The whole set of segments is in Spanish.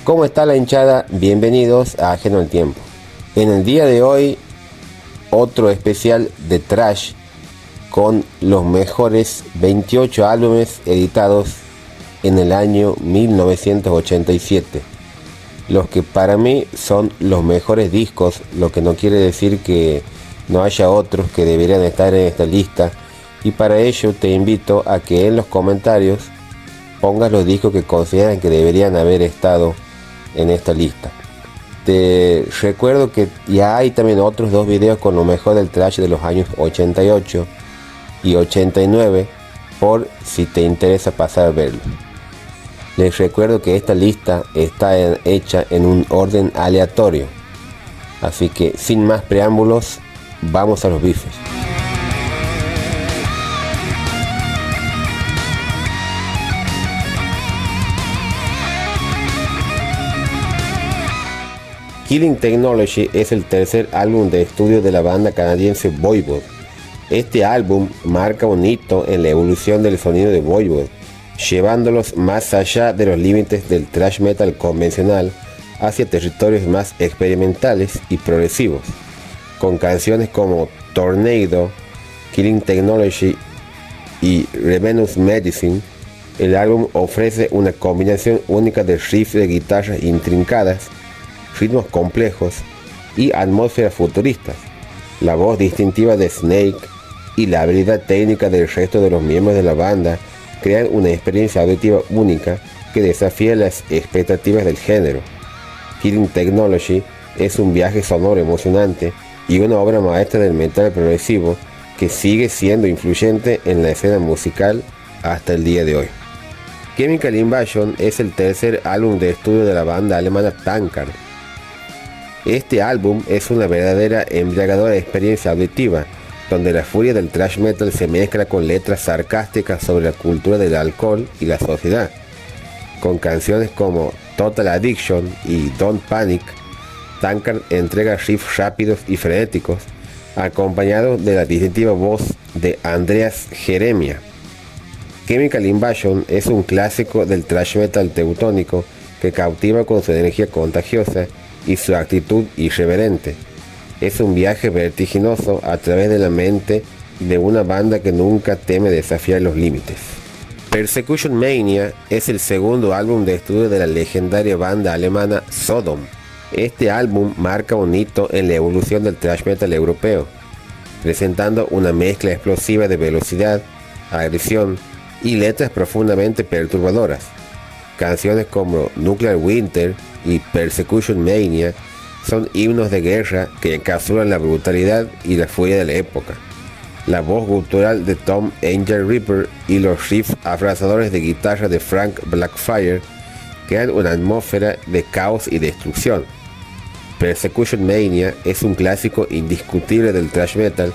¿Cómo está la hinchada? Bienvenidos a Ajeno al Tiempo. En el día de hoy, otro especial de Trash con los mejores 28 álbumes editados en el año 1987. Los que para mí son los mejores discos, lo que no quiere decir que no haya otros que deberían estar en esta lista. Y para ello te invito a que en los comentarios pongas los discos que consideran que deberían haber estado en esta lista. Te recuerdo que ya hay también otros dos videos con lo mejor del trash de los años 88 y 89 por si te interesa pasar a verlo. Les recuerdo que esta lista está hecha en un orden aleatorio, así que sin más preámbulos, vamos a los bifes. Killing Technology es el tercer álbum de estudio de la banda canadiense Voivod. Este álbum marca un hito en la evolución del sonido de Voivod, llevándolos más allá de los límites del thrash metal convencional hacia territorios más experimentales y progresivos. Con canciones como Tornado, Killing Technology y Revenus Medicine, el álbum ofrece una combinación única de riffs de guitarras intrincadas, ritmos complejos y atmósferas futuristas. La voz distintiva de Snake y la habilidad técnica del resto de los miembros de la banda crean una experiencia auditiva única que desafía las expectativas del género. Killing Technology es un viaje sonoro emocionante y una obra maestra del metal progresivo que sigue siendo influyente en la escena musical hasta el día de hoy. Chemical Invasion es el tercer álbum de estudio de la banda alemana Tankard. Este álbum es una verdadera embriagadora experiencia auditiva, donde la furia del thrash metal se mezcla con letras sarcásticas sobre la cultura del alcohol y la sociedad. Con canciones como Total Addiction y Don't Panic, Tankard entrega riffs rápidos y frenéticos, acompañados de la distintiva voz de Andreas Jeremia. Chemical Invasion es un clásico del thrash metal teutónico que cautiva con su energía contagiosa y su actitud irreverente. Es un viaje vertiginoso a través de la mente de una banda que nunca teme desafiar los límites. Persecution Mania es el segundo álbum de estudio de la legendaria banda alemana Sodom. Este álbum marca un hito en la evolución del thrash metal europeo, presentando una mezcla explosiva de velocidad, agresión y letras profundamente perturbadoras. Canciones como Nuclear Winter y Persecution Mania son himnos de guerra que encapsulan la brutalidad y la furia de la época. La voz gutural de Tom Angel Reaper y los riffs abrasadores de guitarra de Frank Blackfire crean una atmósfera de caos y destrucción. Persecution Mania es un clásico indiscutible del thrash metal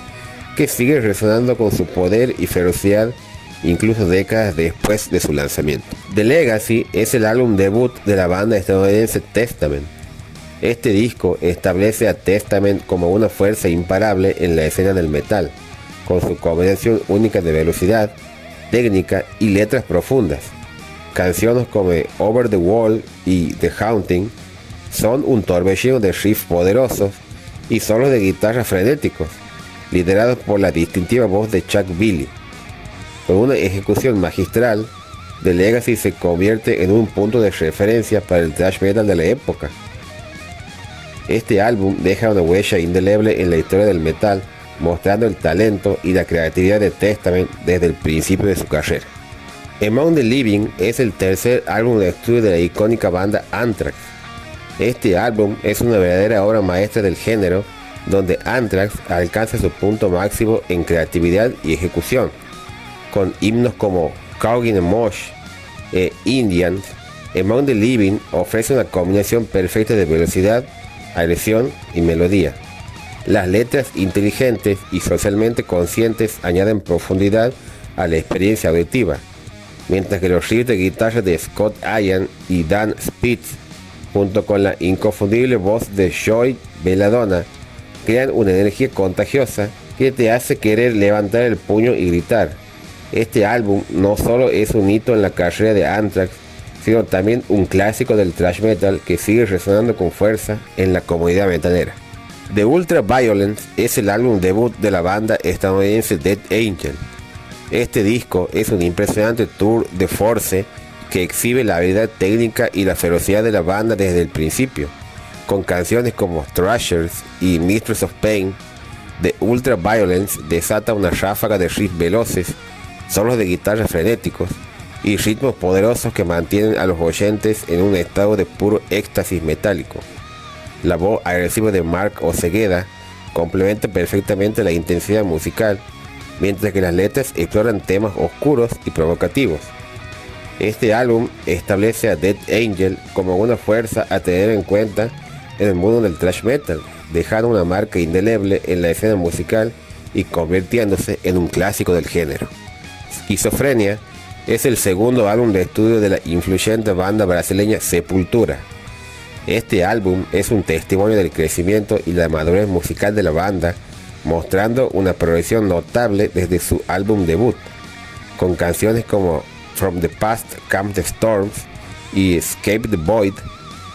que sigue resonando con su poder y ferocidad incluso décadas después de su lanzamiento. The Legacy es el álbum debut de la banda estadounidense Testament. Este disco establece a Testament como una fuerza imparable en la escena del metal, con su combinación única de velocidad, técnica y letras profundas. Canciones como Over the Wall y The Haunting son un torbellino de riffs poderosos y solos de guitarra frenéticos, liderados por la distintiva voz de Chuck Billy. Con una ejecución magistral, The Legacy se convierte en un punto de referencia para el thrash metal de la época. Este álbum deja una huella indeleble en la historia del metal, mostrando el talento y la creatividad de Testament desde el principio de su carrera. Among the Living es el tercer álbum de estudio de la icónica banda Anthrax. Este álbum es una verdadera obra maestra del género, donde Anthrax alcanza su punto máximo en creatividad y ejecución. Con himnos como Caught in a Mosh e Indians, Among the Living ofrece una combinación perfecta de velocidad, agresión y melodía. Las letras inteligentes y socialmente conscientes añaden profundidad a la experiencia auditiva, mientras que los riffs de guitarra de Scott Ian y Dan Spitz, junto con la inconfundible voz de Joey Belladonna, crean una energía contagiosa que te hace querer levantar el puño y gritar. Este álbum no solo es un hito en la carrera de Anthrax, sino también un clásico del thrash metal que sigue resonando con fuerza en la comunidad metalera. The Ultra Violence es el álbum debut de la banda estadounidense Dead Angel. Este disco es un impresionante tour de force que exhibe la habilidad técnica y la ferocidad de la banda desde el principio, con canciones como Thrashers y Mistress of Pain. The Ultra Violence desata una ráfaga de riffs veloces, solos de guitarra frenéticos y ritmos poderosos que mantienen a los oyentes en un estado de puro éxtasis metálico. La voz agresiva de Mark Osegueda complementa perfectamente la intensidad musical, mientras que las letras exploran temas oscuros y provocativos. Este álbum establece a Dead Angel como una fuerza a tener en cuenta en el mundo del thrash metal, dejando una marca indeleble en la escena musical y convirtiéndose en un clásico del género. Esquizofrenia es el segundo álbum de estudio de la influyente banda brasileña Sepultura. Este álbum es un testimonio del crecimiento y la madurez musical de la banda, mostrando una progresión notable desde su álbum debut, con canciones como From the Past Come the Storms y Escape the Void.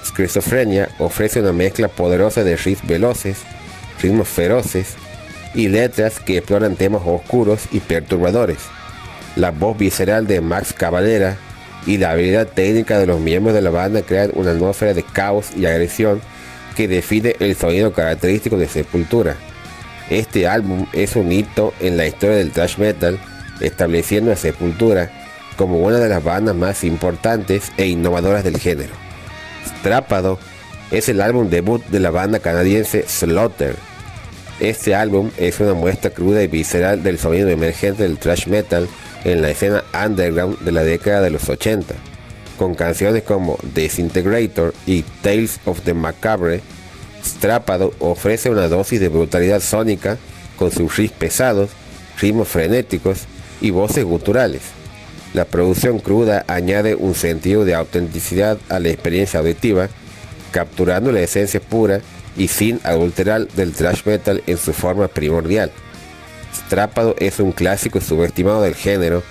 Esquizofrenia ofrece una mezcla poderosa de riffs veloces, ritmos feroces y letras que exploran temas oscuros y perturbadores. La voz visceral de Max Cavalera y la habilidad técnica de los miembros de la banda crean una atmósfera de caos y agresión que define el sonido característico de Sepultura. Este álbum es un hito en la historia del thrash metal, estableciendo a Sepultura como una de las bandas más importantes e innovadoras del género. Strápado es el álbum debut de la banda canadiense Slaughter. Este álbum es una muestra cruda y visceral del sonido emergente del thrash metal en la escena underground de la década de los 80, con canciones como Disintegrator y Tales of the Macabre. Strápado ofrece una dosis de brutalidad sónica con sus riffs pesados, ritmos frenéticos y voces guturales. La producción cruda añade un sentido de autenticidad a la experiencia auditiva, capturando la esencia pura y sin adulterar del thrash metal en su forma primordial. Strápado es un clásico subestimado del género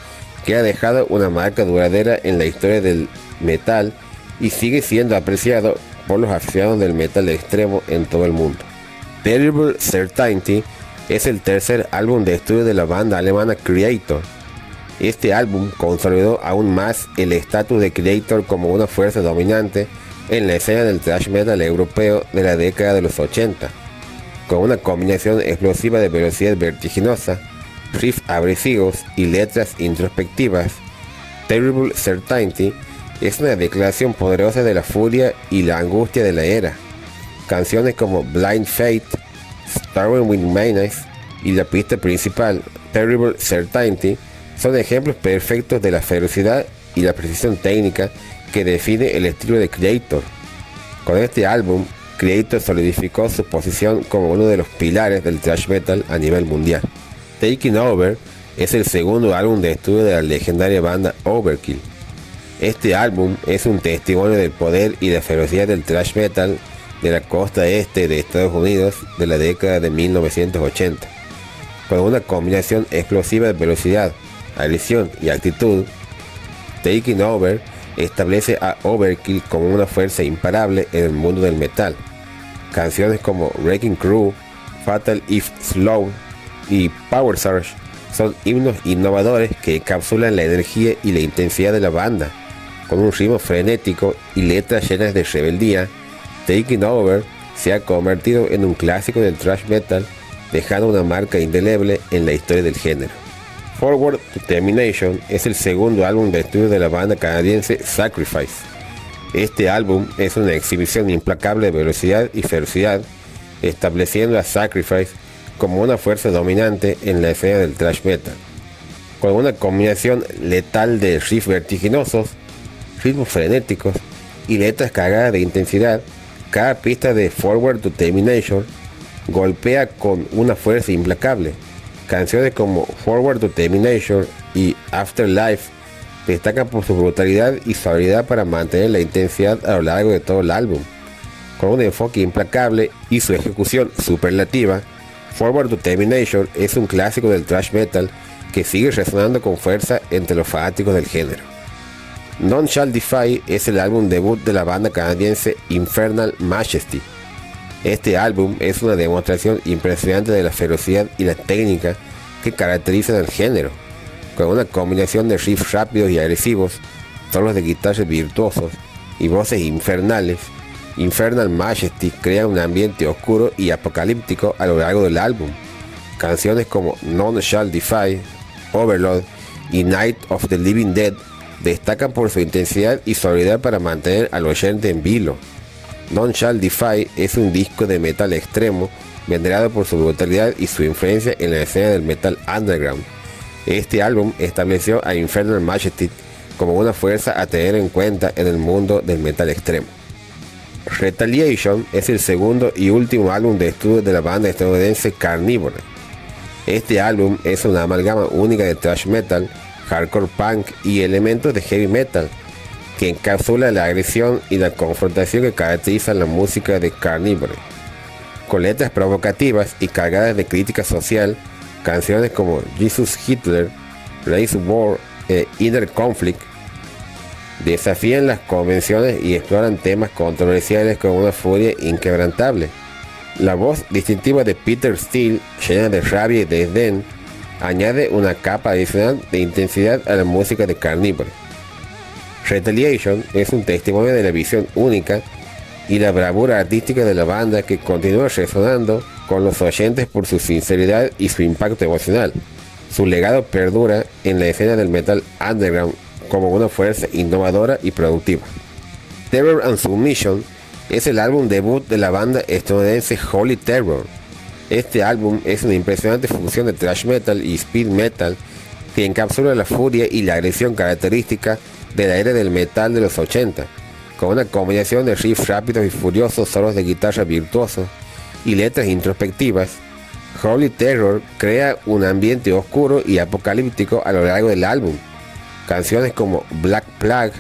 que ha dejado una marca duradera en la historia del metal y sigue siendo apreciado por los aficionados del metal extremo en todo el mundo. Terrible Certainty es el tercer álbum de estudio de la banda alemana Kreator. Este álbum consolidó aún más el estatus de Kreator como una fuerza dominante en la escena del thrash metal europeo de la década de los 80. Con una combinación explosiva de velocidad vertiginosa, riffs agresivos y letras introspectivas, Terrible Certainty es una declaración poderosa de la furia y la angustia de la era. Canciones como Blind Fate, Starving with Madness y la pista principal, Terrible Certainty, son ejemplos perfectos de la ferocidad y la precisión técnica que define el estilo de Kreator. Con este álbum, Kreator solidificó su posición como uno de los pilares del thrash metal a nivel mundial. Taking Over es el segundo álbum de estudio de la legendaria banda Overkill. Este álbum es un testimonio del poder y la ferocidad del thrash metal de la costa este de Estados Unidos de la década de 1980. Con una combinación explosiva de velocidad, agresión y actitud, Taking Over establece a Overkill como una fuerza imparable en el mundo del metal. Canciones como Wrecking Crew, Fatal If Slow y Power Surge son himnos innovadores que encapsulan la energía y la intensidad de la banda. Con un ritmo frenético y letras llenas de rebeldía, Taking Over se ha convertido en un clásico del thrash metal, dejando una marca indeleble en la historia del género. Forward to Termination es el segundo álbum de estudio de la banda canadiense Sacrifice. Este álbum es una exhibición implacable de velocidad y ferocidad, estableciendo a Sacrifice como una fuerza dominante en la escena del thrash metal. Con una combinación letal de riffs vertiginosos, ritmos frenéticos y letras cargadas de intensidad, cada pista de Forward to Termination golpea con una fuerza implacable. Canciones como Forward to Termination y Afterlife destacan por su brutalidad y su habilidad para mantener la intensidad a lo largo de todo el álbum. Con un enfoque implacable y su ejecución superlativa, Forward to Termination es un clásico del thrash metal que sigue resonando con fuerza entre los fanáticos del género. None Shall Defy es el álbum debut de la banda canadiense Infernal Majesty. Este álbum es una demostración impresionante de la ferocidad y la técnica que caracterizan al género, con una combinación de riffs rápidos y agresivos, solos de guitarra virtuosos y voces infernales. Infernal Majesty crea un ambiente oscuro y apocalíptico a lo largo del álbum. Canciones como None Shall Defy, Overload y Night of the Living Dead destacan por su intensidad y sobriedad para mantener al oyente en vilo. None Shall Defy es un disco de metal extremo venerado por su brutalidad y su influencia en la escena del metal underground. Este álbum estableció a Infernal Majesty como una fuerza a tener en cuenta en el mundo del metal extremo. Retaliation es el segundo y último álbum de estudio de la banda estadounidense Carnivore. Este álbum es una amalgama única de thrash metal, hardcore punk y elementos de heavy metal, que encapsula la agresión y la confrontación que caracterizan la música de Carnivore. Con letras provocativas y cargadas de crítica social, canciones como Jesus Hitler, Race War e Inner Conflict desafían las convenciones y exploran temas controversiales con una furia inquebrantable. La voz distintiva de Peter Steele, llena de rabia y desdén, añade una capa adicional de intensidad a la música de Carnivore. Retaliation es un testimonio de la visión única y la bravura artística de la banda, que continúa resonando con los oyentes por su sinceridad y su impacto emocional. Su legado perdura en la escena del metal underground como una fuerza innovadora y productiva. Terror and Submission es el álbum debut de la banda estadounidense Holy Terror. Este álbum es una impresionante fusión de thrash metal y speed metal que encapsula la furia y la agresión característica de la era del metal de los 80, con una combinación de riffs rápidos y furiosos, solos de guitarra virtuosos y letras introspectivas. Holy Terror crea un ambiente oscuro y apocalíptico a lo largo del álbum. Canciones como Black Plague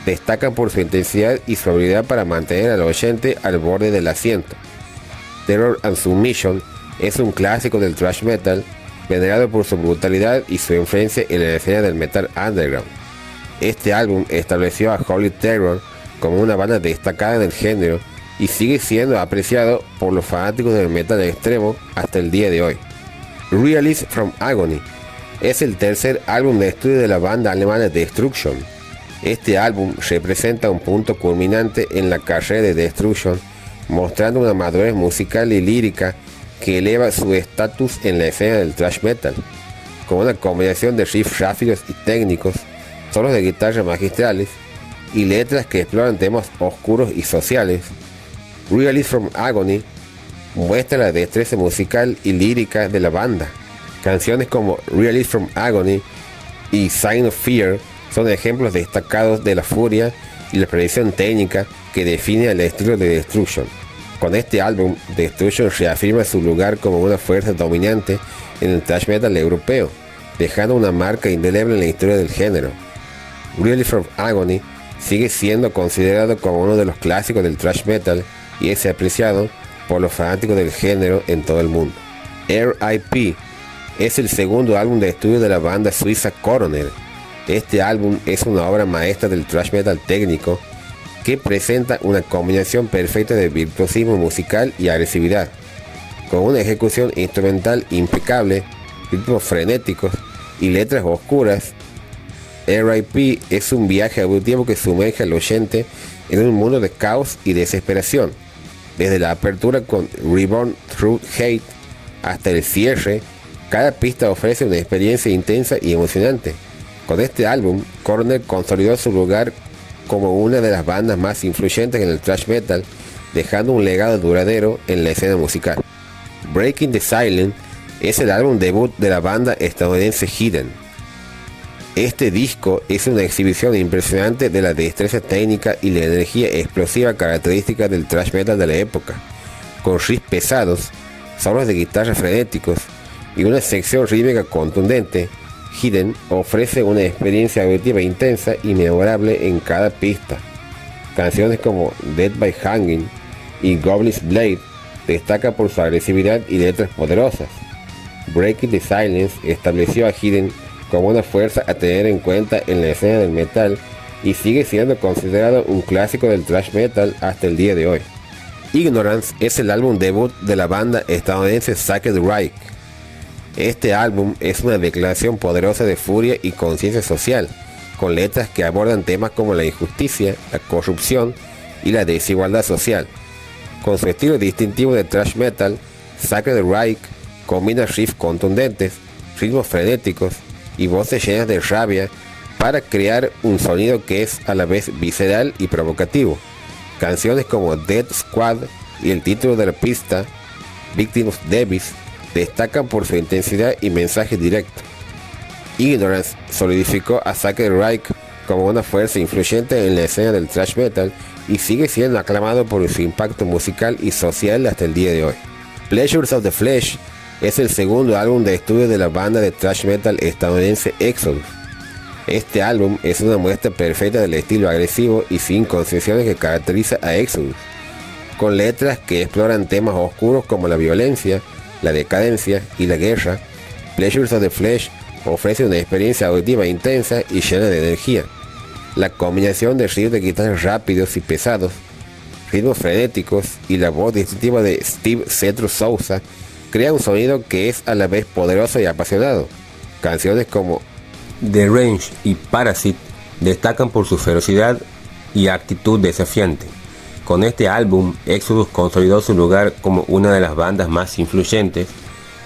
destacan por su intensidad y sobriedad para mantener al oyente al borde del asiento. Terror and Submission es un clásico del thrash metal, venerado por su brutalidad y su influencia en la escena del metal underground. Este álbum estableció a Holy Terror como una banda destacada en el género y sigue siendo apreciado por los fanáticos del metal extremo hasta el día de hoy. Release from Agony es el tercer álbum de estudio de la banda alemana Destruction. Este álbum representa un punto culminante en la carrera de Destruction, mostrando una madurez musical y lírica que eleva su estatus en la escena del thrash metal, con una combinación de riffs rápidos y técnicos, solos de guitarra magistrales y letras que exploran temas oscuros y sociales. Release from Agony muestra la destreza musical y lírica de la banda. Canciones como Release from Agony y Sign of Fear son ejemplos destacados de la furia y la precisión técnica que define el estilo de Destruction. Con este álbum, Destruction reafirma su lugar como una fuerza dominante en el thrash metal europeo, dejando una marca indeleble en la historia del género. Release from Agony sigue siendo considerado como uno de los clásicos del thrash metal y es apreciado por los fanáticos del género en todo el mundo. R.I.P. es el segundo álbum de estudio de la banda suiza Coroner. Este álbum es una obra maestra del thrash metal técnico que presenta una combinación perfecta de virtuosismo musical y agresividad, con una ejecución instrumental impecable, ritmos frenéticos y letras oscuras. R.I.P. es un viaje auditivo que sumerge al oyente en un mundo de caos y desesperación. Desde la apertura con Reborn Through Hate hasta el cierre, cada pista ofrece una experiencia intensa y emocionante. Con este álbum, Coroner consolidó su lugar como una de las bandas más influyentes en el thrash metal, dejando un legado duradero en la escena musical. Breaking the Silence es el álbum debut de la banda estadounidense Hidden. Este disco es una exhibición impresionante de la destreza técnica y la energía explosiva característica del thrash metal de la época, con riffs pesados, solos de guitarra frenéticos y una sección rítmica contundente. Hidden ofrece una experiencia auditiva intensa y memorable en cada pista. Canciones como Dead by Hanging y Goblin's Blade destacan por su agresividad y letras poderosas. Breaking the Silence estableció a Hidden como una fuerza a tener en cuenta en la escena del metal y sigue siendo considerado un clásico del thrash metal hasta el día de hoy. Ignorance es el álbum debut de la banda estadounidense Sacred Reich. Este álbum es una declaración poderosa de furia y conciencia social, con letras que abordan temas como la injusticia, la corrupción y la desigualdad social. Con su estilo distintivo de thrash metal, Sacred Reich combina riffs contundentes, ritmos frenéticos y voces llenas de rabia para crear un sonido que es a la vez visceral y provocativo. Canciones como Dead Squad y el título de la pista, Victim of Davis, destacan por su intensidad y mensaje directo. Ignorance solidificó a Sacred Reich como una fuerza influyente en la escena del thrash metal y sigue siendo aclamado por su impacto musical y social hasta el día de hoy. Pleasures of the Flesh es el segundo álbum de estudio de la banda de thrash metal estadounidense Exodus. Este álbum es una muestra perfecta del estilo agresivo y sin concesiones que caracteriza a Exodus, con letras que exploran temas oscuros como la violencia, la decadencia y la guerra. Pleasures of the Flesh ofrece una experiencia auditiva intensa y llena de energía. La combinación de riffs de guitarras rápidos y pesados, ritmos frenéticos y la voz distintiva de Steve Cetro Souza crea un sonido que es a la vez poderoso y apasionado. Canciones como The Range y Parasite destacan por su ferocidad y actitud desafiante. Con este álbum, Exodus consolidó su lugar como una de las bandas más influyentes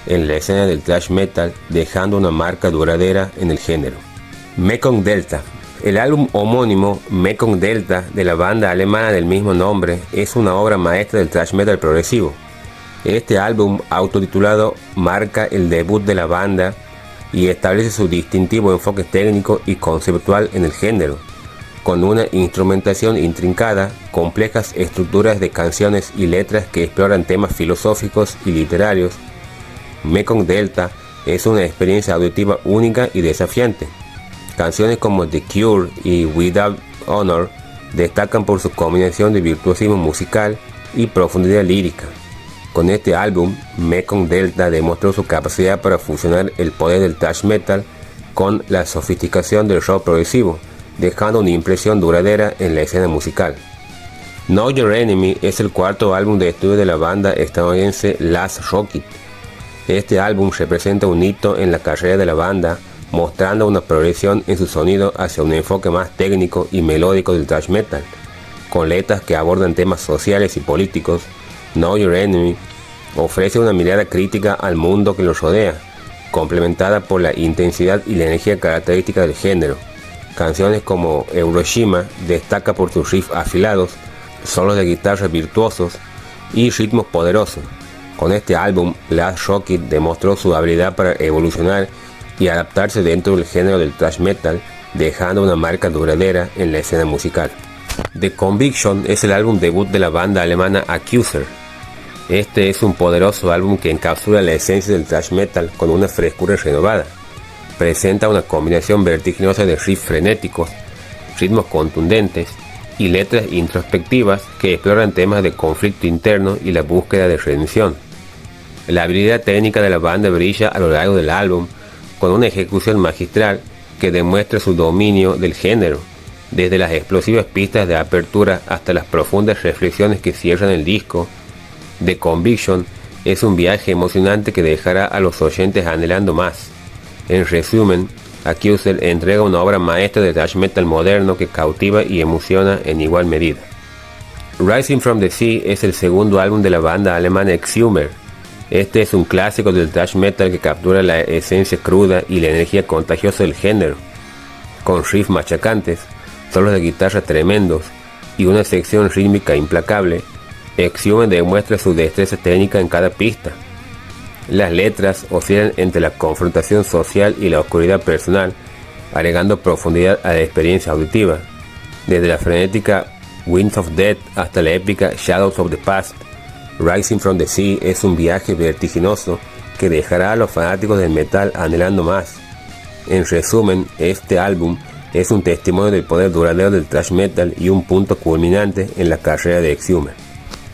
en la escena del thrash metal, dejando una marca duradera en el género. Mekong Delta. El álbum homónimo Mekong Delta de la banda alemana del mismo nombre es una obra maestra del thrash metal progresivo. Este álbum autotitulado marca el debut de la banda y establece su distintivo enfoque técnico y conceptual en el género, con una instrumentación intrincada, complejas estructuras de canciones y letras que exploran temas filosóficos y literarios. Mekong Delta es una experiencia auditiva única y desafiante. Canciones como The Cure y Without Honor destacan por su combinación de virtuosismo musical y profundidad lírica. Con este álbum, Mekong Delta demostró su capacidad para fusionar el poder del thrash metal con la sofisticación del rock progresivo, dejando una impresión duradera en la escena musical. Know Your Enemy es el cuarto álbum de estudio de la banda estadounidense Last Rocket. Este álbum representa un hito en la carrera de la banda, mostrando una progresión en su sonido hacia un enfoque más técnico y melódico del thrash metal. Con letras que abordan temas sociales y políticos, Know Your Enemy ofrece una mirada crítica al mundo que los rodea, complementada por la intensidad y la energía característica del género. Canciones como Hiroshima destaca por sus riffs afilados, solos de guitarra virtuosos y ritmos poderosos. Con este álbum, Last Rocket demostró su habilidad para evolucionar y adaptarse dentro del género del thrash metal, dejando una marca duradera en la escena musical. The Conviction es el álbum debut de la banda alemana Accuser. Este es un poderoso álbum que encapsula la esencia del thrash metal con una frescura renovada. Presenta una combinación vertiginosa de riffs frenéticos, ritmos contundentes y letras introspectivas que exploran temas de conflicto interno y la búsqueda de redención. La habilidad técnica de la banda brilla a lo largo del álbum, con una ejecución magistral que demuestra su dominio del género, desde las explosivas pistas de apertura hasta las profundas reflexiones que cierran el disco. The Conviction es un viaje emocionante que dejará a los oyentes anhelando más. En resumen, Accuser entrega una obra maestra de thrash metal moderno que cautiva y emociona en igual medida. Rising from the Sea es el segundo álbum de la banda alemana Exhumer. Este es un clásico del thrash metal que captura la esencia cruda y la energía contagiosa del género. Con riffs machacantes, solos de guitarra tremendos y una sección rítmica implacable, Exhumer demuestra su destreza técnica en cada pista. Las letras oscilan entre la confrontación social y la oscuridad personal, agregando profundidad a la experiencia auditiva. Desde la frenética Winds of Death hasta la épica Shadows of the Past, Rising from the Sea es un viaje vertiginoso que dejará a los fanáticos del metal anhelando más. En resumen, este álbum es un testimonio del poder duradero del thrash metal y un punto culminante en la carrera de Exhumer.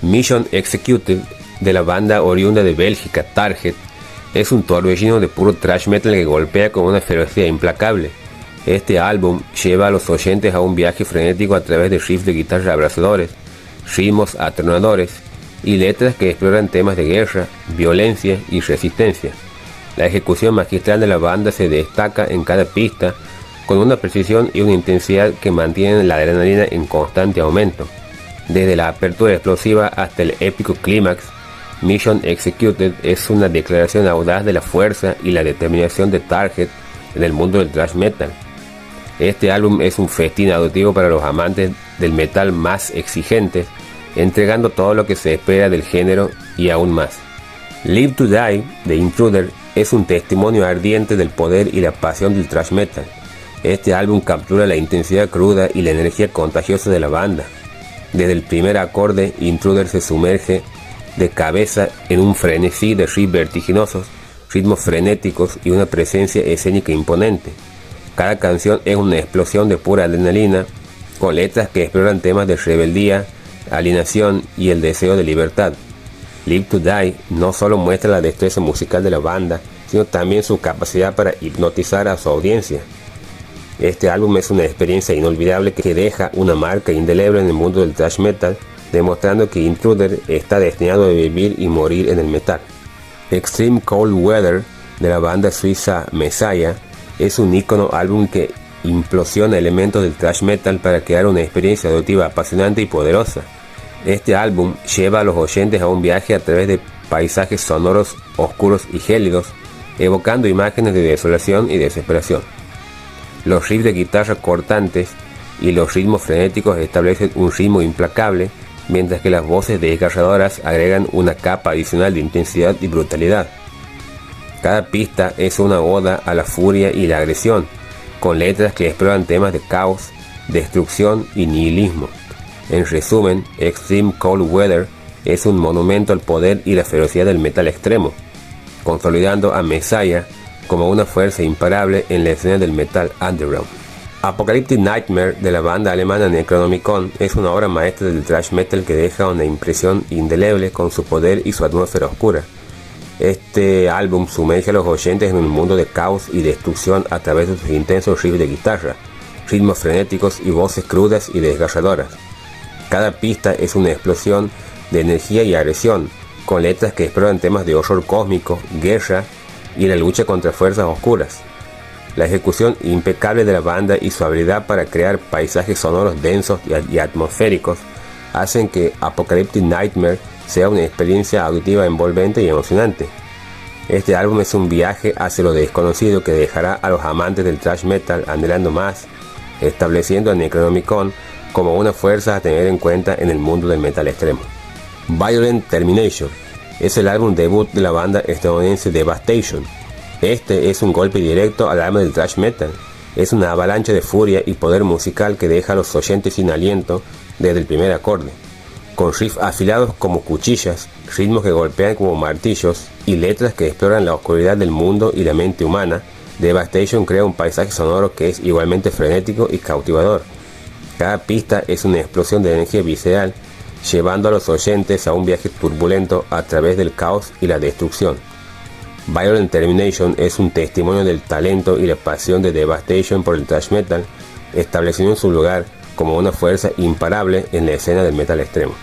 Mission Executed, de la banda oriunda de Bélgica Target, es un torbellino de puro thrash metal que golpea con una ferocidad implacable. Este álbum lleva a los oyentes a un viaje frenético a través de riffs de guitarra abrasadores, ritmos atronadores y letras que exploran temas de guerra, violencia y resistencia. La ejecución magistral de la banda se destaca en cada pista con una precisión y una intensidad que mantienen la adrenalina en constante aumento. Desde la apertura explosiva hasta el épico clímax, Mission Executed es una declaración audaz de la fuerza y la determinación de Target en el mundo del thrash metal. Este álbum es un festín auditivo para los amantes del metal más exigentes, entregando todo lo que se espera del género y aún más. Live to Die de Intruder es un testimonio ardiente del poder y la pasión del thrash metal. Este álbum captura la intensidad cruda y la energía contagiosa de la banda. Desde el primer acorde, Intruder se sumerge de cabeza en un frenesí de riffs vertiginosos, ritmos frenéticos y una presencia escénica imponente. Cada canción es una explosión de pura adrenalina, con letras que exploran temas de rebeldía, alienación y el deseo de libertad. Live to Die no solo muestra la destreza musical de la banda, sino también su capacidad para hipnotizar a su audiencia. Este álbum es una experiencia inolvidable que deja una marca indeleble en el mundo del thrash metal, demostrando que Intruder está destinado a vivir y morir en el metal. Extreme Cold Weather de la banda suiza Messiah es un ícono álbum que implosiona elementos del thrash metal para crear una experiencia auditiva apasionante y poderosa. Este álbum lleva a los oyentes a un viaje a través de paisajes sonoros oscuros y gélidos, evocando imágenes de desolación y desesperación. Los riffs de guitarra cortantes y los ritmos frenéticos establecen un ritmo implacable, mientras que las voces desgarradoras agregan una capa adicional de intensidad y brutalidad. Cada pista es una oda a la furia y la agresión, con letras que exploran temas de caos, destrucción y nihilismo. En resumen, Extreme Cold Weather es un monumento al poder y la ferocidad del metal extremo, consolidando a Messiah como una fuerza imparable en la escena del metal underground. Apocalyptic Nightmare de la banda alemana Necronomicon es una obra maestra del thrash metal que deja una impresión indeleble con su poder y su atmósfera oscura. Este álbum sumerge a los oyentes en un mundo de caos y destrucción a través de sus intensos riffs de guitarra, ritmos frenéticos y voces crudas y desgarradoras. Cada pista es una explosión de energía y agresión, con letras que exploran temas de horror cósmico, guerra y la lucha contra fuerzas oscuras. La ejecución impecable de la banda y su habilidad para crear paisajes sonoros densos y atmosféricos hacen que Apocalyptic Nightmare sea una experiencia auditiva envolvente y emocionante. Este álbum es un viaje hacia lo desconocido que dejará a los amantes del thrash metal anhelando más, estableciendo a Necronomicon como una fuerza a tener en cuenta en el mundo del metal extremo. Violent Termination es el álbum debut de la banda estadounidense Devastation. Este es un golpe directo al alma del thrash metal. Es una avalancha de furia y poder musical que deja a los oyentes sin aliento desde el primer acorde. Con riffs afilados como cuchillas, ritmos que golpean como martillos y letras que exploran la oscuridad del mundo y la mente humana, Devastation crea un paisaje sonoro que es igualmente frenético y cautivador. Cada pista es una explosión de energía visceral, llevando a los oyentes a un viaje turbulento a través del caos y la destrucción. Violent Termination es un testimonio del talento y la pasión de Devastation por el thrash metal, estableciendo su lugar como una fuerza imparable en la escena del metal extremo.